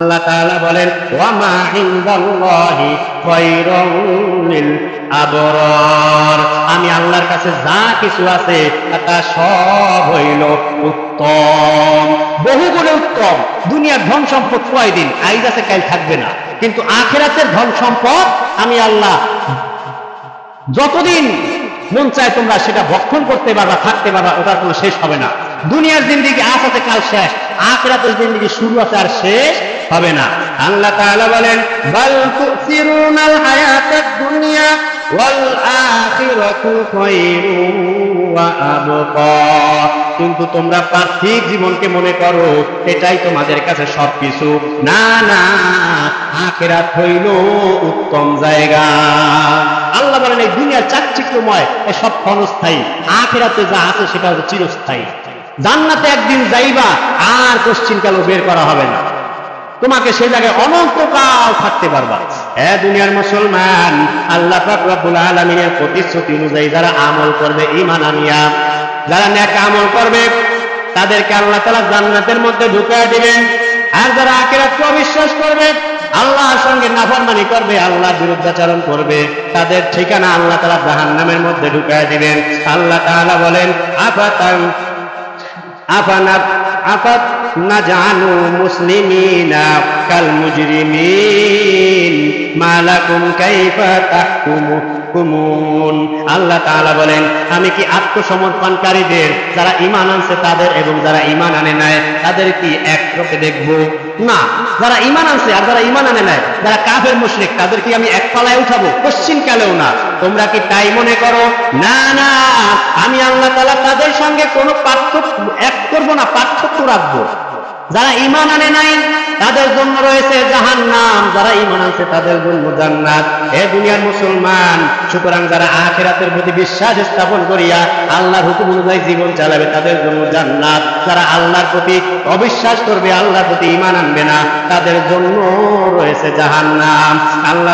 আল্লাহ তাআলা বলেন ওয়া মা ইনদাল্লাহি খায়রুল লিল আবরার, আমি আল্লাহর কাছে যা কিছু আছে তা সব হইল উত্তম, বহুগুণে উত্তম। দুনিয়ার ধন সম্পদ কয়দিন, আইজ আছে কাল থাকবে না, কিন্তু আখিরাতের ধন সম্পদ আমি আল্লাহ যতদিন মন চায় তোমরা সেটা ভক্ষণ করতে পারবা, থাকতে পারবা, ওটার কোনো শেষ হবে না। দুনিয়ার জিন্দেগি আজ আছে কাল শেষ, আখিরাতের জিন্দেগি শুরু আছে আর শেষ হবে না। আল্লাহ তাআলা বলেন বাল তুসিরুনাল হায়াতাদ দুনিয়া ওয়াল আখিরাতু খায়রুন ওয়া আবকা, কিন্তু তোমরা পার্থিব জীবনকে মনে করো এটাই তোমাদের কাছে সবকিছু। না না, আখিরাত হইল উত্তম জায়গা। আল্লাহ বলেন এই দুনিয়ার চাকচিক্যময় সব ক্ষণস্থায়ী, আখিরাতে যা আছে সেটা হচ্ছে চিরস্থায়ী। জান্নাতে একদিন যাইবা আর পশ্চিমকালও বের করা হবে না, তোমাকে সেই জায়গায় অনন্তকাল থাকতে পারবা। হ্যাঁ দুনিয়ার মুসলমান, আল্লাহ পাক রব্বুল আলামিনের প্রতিশ্রুতি অনুযায়ী যারা আমল করবে, ঈমান আনিয়া যারা নেক আমল করবে, তাদেরকে আল্লাহ তাআলা জান্নাতের মধ্যে ঢুকিয়ে দিবেন। আর যারা আখিরাতকে অবিশ্বাস করবে, আল্লাহর সঙ্গে নাফরমানি করবে, আল্লাহর বিরুদ্ধাচরণ করবে, তাদের ঠিকানা আল্লাহ তাআলা জাহান্নামের মধ্যে ঢুকিয়ে দিবেন। আল্লাহ তাআলা বলেন নাজানু মুসলিমিনা কাল মুজরিমিন মা লাকুম কাইফা তাহকুমুন। আল্লাহ তাআলা বলেন আমি কি আত্মসমর্পণকারীদের যারা ঈমান আনছে তাদের এবং যারা ঈমান আনে নাই তাদের কি এক চোখে দেখব? না। যারা ঈমান আনছে আর যারা ঈমান আনে নাই, যারা কাফের মুশরিক, তাদের কি আমি এক পালায় উঠাবো? পশ্চিমকালেও না। তোমরা কি তাই মনে করো? না না, আমি আল্লাহ তাআলা তাদের সঙ্গে কোনো পার্থক্য এক করব না, পার্থক্য রাখবো। যারা ঈমান আনে নাই তাদের জন্য রয়েছে জাহান্নাম, যারা ঈমান আনছে তাদের জন্য জান্নাত। হে দুনিয়ার মুসলমান, সুতরাং যারা আখিরাতের প্রতি বিশ্বাস স্থাপন করিয়া আল্লাহর হুকুম অনুযায়ী জীবন চালাবে তাদের জন্য জান্নাত। যারা আল্লাহর প্রতি অবিশ্বাস করবে, আল্লাহর প্রতি ঈমান আনবে না, তাদের জন্য রয়েছে জাহান্নাম। আল্লাহ